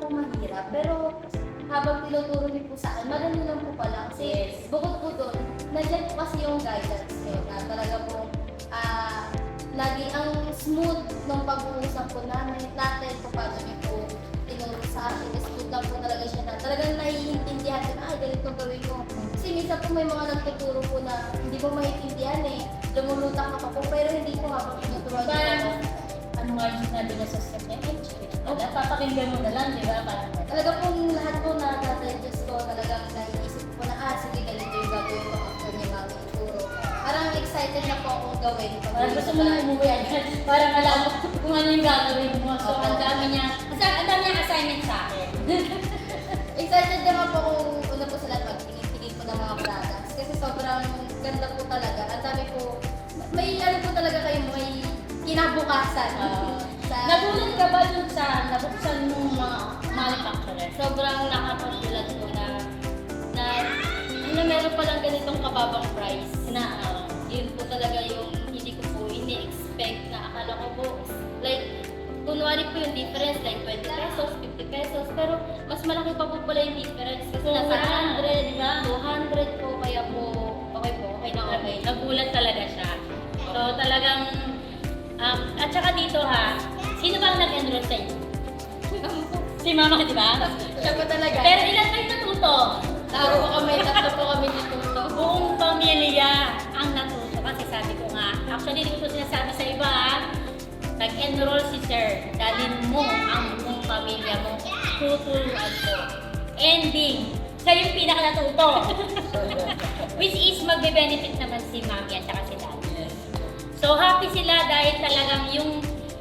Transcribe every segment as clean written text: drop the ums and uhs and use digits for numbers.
po mahirap, pero habang tinuturo niyo po sa akin, madali lang po pala. Kasi bukod po doon, nandiyan po kasi yung guidance niyo na talaga po lagi ang smooth ng pag-uusap po natin kung paano niyo po tinuro sa akin. Smooth lang po talaga siya na talagang naiintindihan ko na, ay ganito gawin ko. Kasi minsan po may mga nagtuturo po na hindi mo maintindihan eh. Lumulutang ka pa po, pero hindi po habang tinuturuan niyo. Ano nga yung sinabi na sa step niya? Papakinggan mo na lang, di ba? Parang Talaga pong lahat po na nasa-adjust ko, talagang naiisip ko na, sige, ganito yung gagawin ko after niya mami ituro. Parang excited na po akong gawin. parang gusto mo na umuwi agad. Parang alam mo kung ano yung gagawin mo. So, ang dami niya assignment sa akin. Excited naman po kung una po sa lahat magtingin-tingin po ng mga products. Kasi sobrang ganda po talaga. Ang dami po, may ano po talaga kayo, may kinabukasan. Nagulat ka ba dun sa nabuksan mong mga manufacturer? Sobrang nakakagulat ko na meron palang ganitong kababang price na yun po talaga yung hindi ko po ini-expect na akala ko po like kunwari po yung difference like 20 pesos, 50 pesos pero mas malaki pa po pala yung difference kasi nasa 100 na 200 po kaya po okay na okay. Nagulat talaga siya. So talagang at saka dito ha, sino ba ang nag-enroll sa inyo? Si mama, di ba? Siya po talaga. Pero ilan kayo natuto? Tatlo po kami dito. Buong pamilya ang natuto. Kasi sabi ko nga, actually hindi ko ito sinasabi sa iba ha. Nag-enroll si sir. Dalhin mo ang buong pamilya mo. Tuturuan ko. Ending. Siya yung pinaka-natuto. Which is magbe-benefit naman si mami at saka si daddy. So happy sila dahil talagang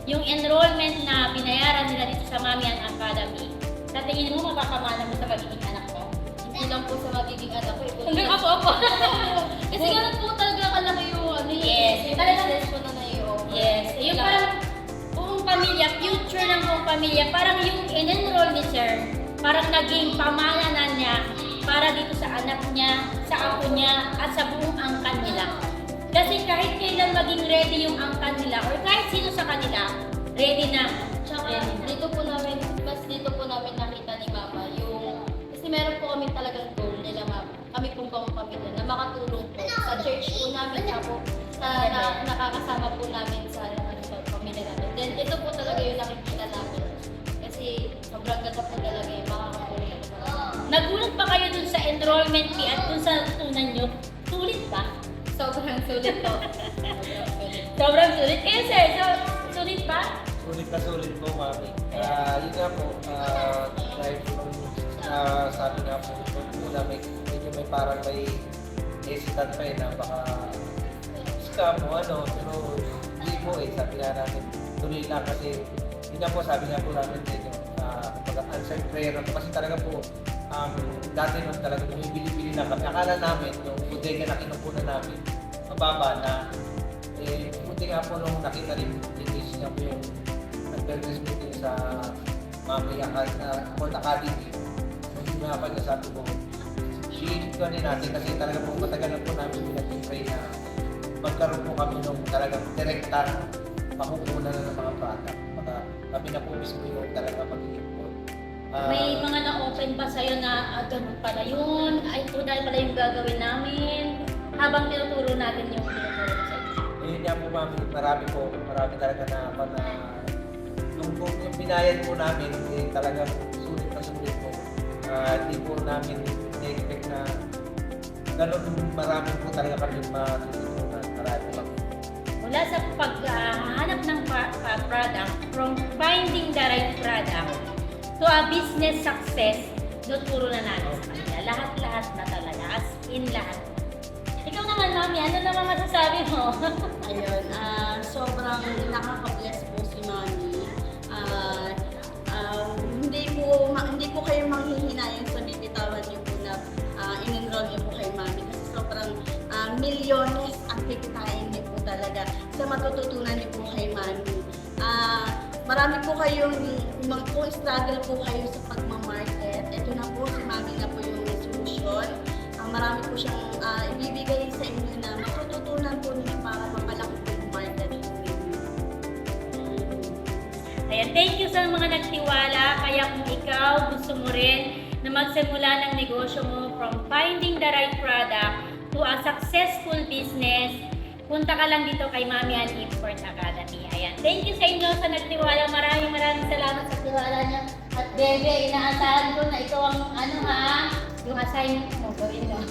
yung enrollment na binayaran nila dito sa Mamian Academy. Sa tingin mo, mapapamana mo sa magiging anak mo? Hindi lang po sa magiging anak ko. Hanggang ako. Kasi ganun po talaga kalaki yung ano yun. Yes. Talagang po na na-i-offer. Yes. Yung parang buong pamilya, future ng buong pamilya, parang yung in-enroll ni sir, parang naging pamananan niya para dito sa anak niya, sa apo niya, at sa buong angkan nila. Kasi kahit kailan maging ready yung angkan nila or kahit sino sa kanila, ready na. Tsaka dito po namin nakita ni Mama yung, kasi meron po kami talagang goal nila Mama. Kami pong buong pamilya na makatulong po sa church po namin at po sa nakakasama po namin sa pamilya namin. Then ito po talaga yung nakikita namin. Kasi sobrang ganda po talaga yung makakatulong po. Nagulat pa kayo dun sa enrollment fee at dun sa tunan nyo? Sulit ba? Sobrang sulit po. Sobrang sulit. Kayo sir, sulit ba? Sulit po, mami. Yun nga po, dahil sabi nga po, una medyo may parang may hesitant pa na baka scam o ano, pero hindi po sabi nga namin, tuloy lang kasi, yun nga po, sabi nga po namin dito, answered prayer na po, kasi talaga po, dati nung talaga bumibili-bili na kami, akala namin, yung bodega na kinukunan namin, mababa na, buti nga po nung nakita rin, linis nga po yung nag-wellness meeting sa Mami Court Academy. Yung mga pagkasabi ko, i-edit ko natin kasi talaga po matagal na po namin pinag-pray na magkaroon po kami nung talagang direktang makukunan na ng mga bata. Kami na po mismo yung talaga mag-i-import. May mga na-open pa sa'yo na ganun pala yun, ay ito dahil pala yung gagawin namin habang tinuturo natin yung tinuturo sa inyo. Ayun nga po mami, marami talaga na yung binayad po namin, talagang sulit po. Hindi po namin na-expect na ganun marami po talaga kami matutunan. Marami po. Mula sa paghahanap ng product, from finding the right product to a business success, tuturo na natin sa kanila. Lahat-lahat na talaga, as in lahat. Ikaw naman, Mami, ano naman masasabi mo? Ayun, sobrang nakaka-bless po si Mami. Hindi po kayo manghihinayang sa bibitawan niyo po na in-enroll niyo po kay Mami kasi sobrang milyones ang kikitain niyo po talaga sa matututunan niyo po kay Mami. Marami po kayong kung struggle po kayo sa pagmamarket. Ito na po si Mami na po yung solution. Marami po siyang ibibigay sa inyo na matututunan po ninyo para mapalaki po yung market po ninyo. Ayan, thank you sa mga nagtiwala. Kaya kung ikaw gusto mo rin na magsimula ng negosyo mo from finding the right product to a successful business, punta ka lang dito kay Mami Ann Import Academy. Ayan, thank you sa inyo sa nagtiwala. Maraming salamat sa tiwala niya. At Bebe, inaasahan ko na ito ang yung assignment mo, gawin mo.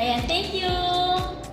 Ayan, thank you!